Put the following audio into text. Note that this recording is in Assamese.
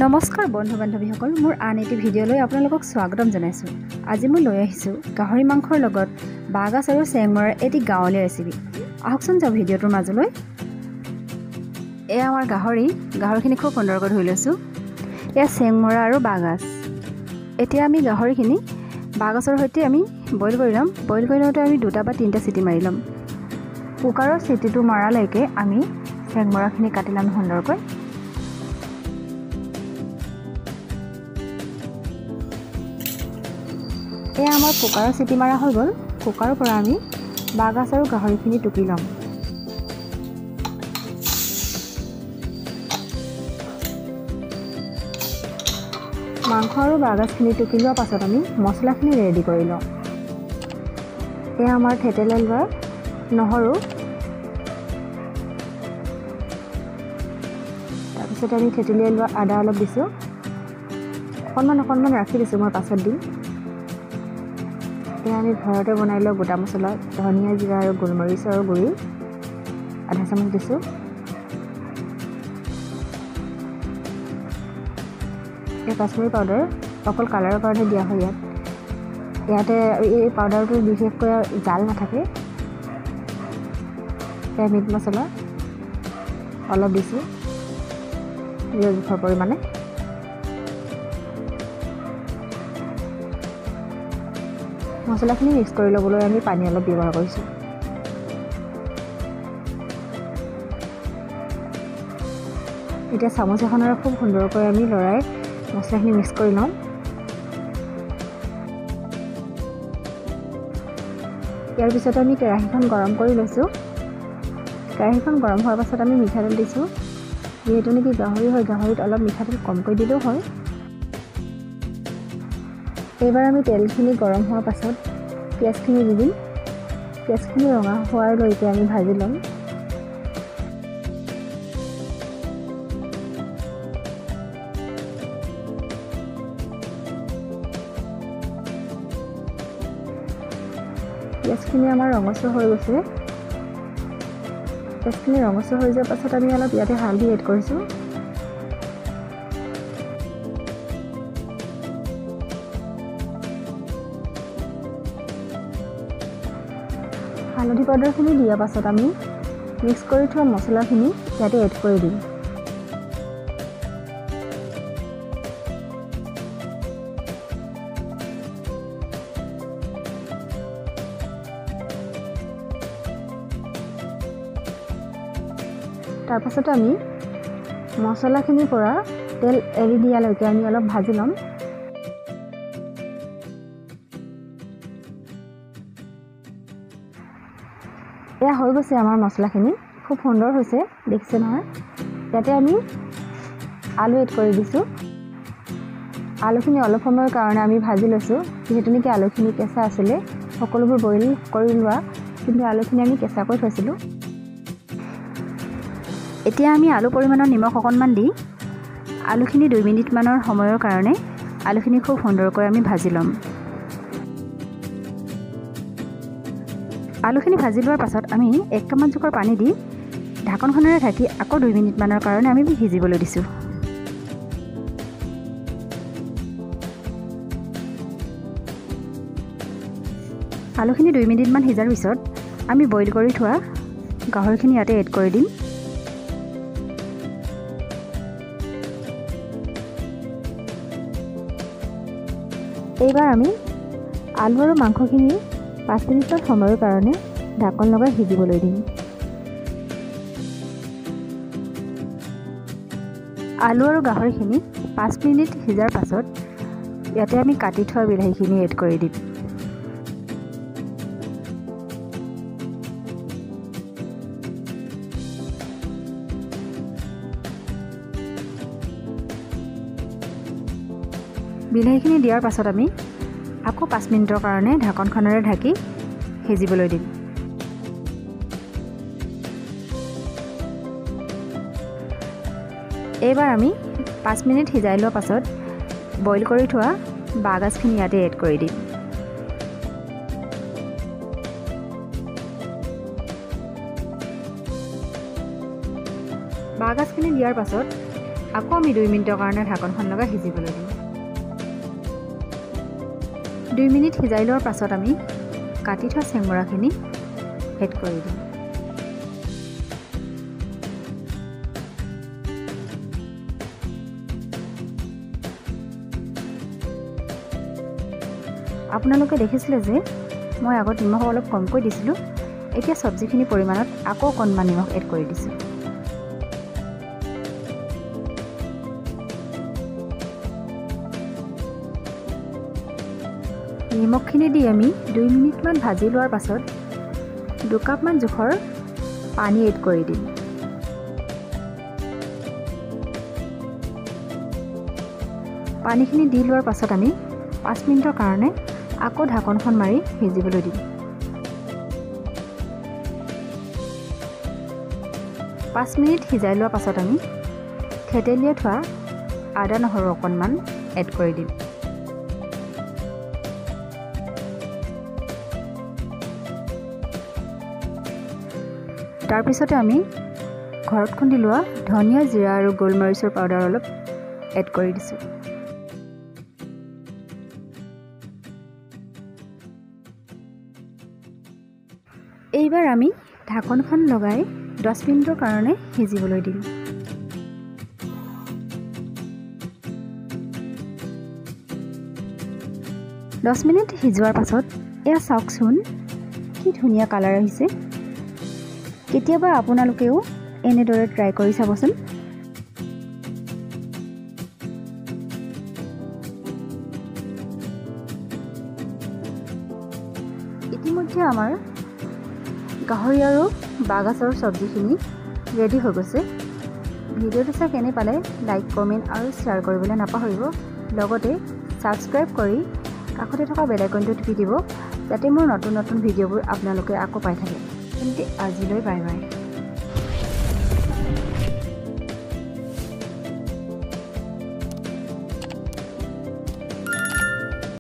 নমস্কাৰ বন্ধু বান্ধৱীসকল, মোৰ আন এটি ভিডিঅ'লৈ আপোনালোকক স্বাগতম জনাইছোঁ। আজি মই লৈ আহিছোঁ গাহৰি মাংসৰ লগত বাঁহগাজ আৰু চেংমৰাৰ এটি গাঁৱলীয়া ৰেচিপি। আহকচোন যাওঁ ভিডিঅ'টোৰ মাজলৈ। এয়া আমাৰ গাহৰিখিনি খুব সুন্দৰকৈ ধুই লৈছোঁ। এয়া চেংমৰা আৰু বাঁহগাজ। এতিয়া আমি গাহৰিখিনি বাঁহগাজৰ সৈতে আমি বইল কৰি ল'ম। বইল কৰি লওঁতে আমি 2 বা 3টা চিটি মাৰি ল'ম। কুকাৰৰ চিটিটো মৰালৈকে আমি চেংমৰাখিনি কাটি ল'ম সুন্দৰকৈ। এয়া আমাৰ কুকাৰৰ চিটি মাৰা হৈ গ'ল। কুকাৰৰ পৰা আমি বাঁহগাজ আৰু গাহৰিখিনি টুকি ল'ম। মাংস আৰু বাঁহগাজখিনি টুকি লোৱাৰ পাছত আমি মছলাখিনি ৰেডি কৰি লওঁ। এয়া আমাৰ থেতেলাই লোৱা নহৰু, তাৰপিছত আমি থেতেলিয়াই লোৱা আদা অলপ দিছোঁ। অকণমান ৰাখি দিছোঁ, মই পাছত দিম। এয়া আমি ঘৰতে বনাই লোৱা গোটা মছলা, ধনিয়া, জিৰা আৰু গোলমৰিচৰ গুড়ি আধা চামুচ দিছোঁ। এই কাশ্মীৰী পাউডাৰ অকল কালাৰৰ কাৰণে দিয়া হয় ইয়াতে এই পাউডাৰটো বিশেষকৈ জাল নাথাকে। এয়া মিট মছলা অলপ দিছোঁ জোখৰ পৰিমাণে। মছলাখিনি মিক্স কৰি ল'বলৈ আমি পানী অলপ ব্যৱহাৰ কৰিছোঁ। এতিয়া চামুচ এখনেৰে খুব সুন্দৰকৈ আমি লৰাই মছলাখিনি মিক্স কৰি ল'ম। ইয়াৰ পিছত আমি কেৰাহীখন গৰম কৰি লৈছোঁ। কেৰাহীখন গৰম হোৱাৰ পাছত আমি মিঠাতেল দিছোঁ। যিহেতু নেকি গাহৰি হয়, গাহৰিত অলপ মিঠাতেল কমকৈ দিলেও হয়। এইবাৰ আমি তেলখিনি গৰম হোৱাৰ পাছত পিঁয়াজখিনি দি দিম। পিঁয়াজখিনি ৰঙা হোৱালৈকে আমি ভাজি ল'ম। পিঁয়াজখিনি আমাৰ ৰঙচুৱা হৈ গৈছে। পিঁয়াজখিনি ৰঙচুৱা হৈ যোৱাৰ পাছত আমি অলপ ইয়াতে হালধি এড কৰিছোঁ। হালধি পাউডাৰখিনি দিয়াৰ পাছত আমি মিক্স কৰি থোৱা মছলাখিনি ইয়াতে এড কৰি দিম। তাৰপাছতে আমি মছলাখিনিৰ পৰা তেল এৰি দিয়ালৈকে আমি অলপ ভাজি ল'ম। এয়া হৈ গৈছে আমাৰ মছলাখিনি, খুব সুন্দৰ হৈছে, দেখিছে নহয়। ইয়াতে আমি আলু এড কৰি দিছোঁ। আলুখিনি অলপ সময়ৰ কাৰণে আমি ভাজি লৈছোঁ। যিহেতু নেকি আলুখিনি কেঁচা আছিলে, সকলোবোৰ বইল কৰি লোৱা, কিন্তু আলুখিনি আমি কেঁচাকৈ থৈছিলোঁ। এতিয়া আমি আলু পৰিমাণৰ নিমখ অকণমান দি আলুখিনি 2 মিনিটমানৰ সময়ৰ কাৰণে আলুখিনি খুব সুন্দৰকৈ আমি ভাজি ল'ম। আলুখিনি ভাজি লোৱাৰ পাছত আমি 1 কাপমান জোখৰ পানী দি ঢাকনখনেৰে ঢাকি আকৌ 2 মিনিটমানৰ কাৰণে আমি সিজিবলৈ দিছোঁ। আলুখিনি 2 মিনিটমান সিজাৰ পিছত আমি বইল কৰি থোৱা গাহৰিখিনি ইয়াতে এড কৰি দিম। এইবাৰ আমি আলু আৰু মাংসখিনি 5 মিনিটৰ সময়ৰ কাৰণে ঢাকন লগাই সিজিবলৈ দিম। আলু আৰু গাহৰিখিনি 5 মিনিট সিজাৰ পাছত ইয়াতে আমি কাটি থোৱা বিলাহীখিনি এড কৰি দিম। বিলাহীখিনি দিয়াৰ পাছত আমি আকৌ 5 মিনিটৰ কাৰণে ঢাকনখনেৰে ঢাকি সিজিবলৈ দিম। এইবাৰ আমি 5 মিনিট সিজাই লোৱাৰ পাছত বইল কৰি থোৱা বাঁহগাজখিনি ইয়াতে এড কৰি দিম। বাঁহগাজখিনি দিয়াৰ পাছত আকৌ আমি 2 মিনিটৰ কাৰণে ঢাকনখন লগাই সিজিবলৈ দিম। 2 মিনিট সিজাই লোৱাৰ পাছত আমি কাটি থোৱা চেংমৰাখিনি এড কৰি দিম। আপোনালোকে দেখিছিলে যে মই আগত নিমখ অলপ কমকৈ দিছিলোঁ। এতিয়া চব্জিখিনি পৰিমাণত আকৌ অকণমান নিমখ এড কৰি দিছোঁ। নিমখখিনি দি আমি 2 মিনিটমান ভাজি লোৱাৰ পাছত 2 কাপমান জোখৰ পানী এড কৰি দিম। পানীখিনি দি লোৱাৰ পাছত আমি 5 মিনিটৰ কাৰণে আকৌ ঢাকনখন মাৰি সিজিবলৈ দিম। 5 মিনিট সিজাই লোৱাৰ পাছত আমি থেতেলিয়াই থোৱা আদা নহৰু অকণমান এড কৰি দিম। তাৰপিছতে আমি ঘৰত খুন্দি লোৱা ধনিয়া, জিৰা আৰু গোলমৰিচৰ পাউডাৰ অলপ এড কৰি দিছোঁ। এইবাৰ আমি ঢাকনখন লগাই 10 মিনিটৰ কাৰণে সিজিবলৈ দিম। দহ মিনিট সিজোৱাৰ পাছত এয়া চাওকচোন কি ধুনীয়া কালাৰ আহিছে। কেতিয়াবা আপোনালোকেও এনেদৰে ট্ৰাই কৰি চাবচোন। ইতিমধ্যে আমাৰ গাহৰি আৰু বাঁহগাজৰ চব্জিখিনি ৰেডি হৈ গৈছে। ভিডিঅ'টো চাই কেনে পালে লাইক, কমেণ্ট আৰু শ্বেয়াৰ কৰিবলৈ নাপাহৰিব। লগতে ছাবস্ক্ৰাইব কৰি কাষতে থকা বেল আইকনটো টিপি দিব, যাতে মোৰ নতুন নতুন ভিডিঅ'বোৰ আপোনালোকে আকৌ পাই থাকে। তেন্তে আজিলৈ বাই বাই।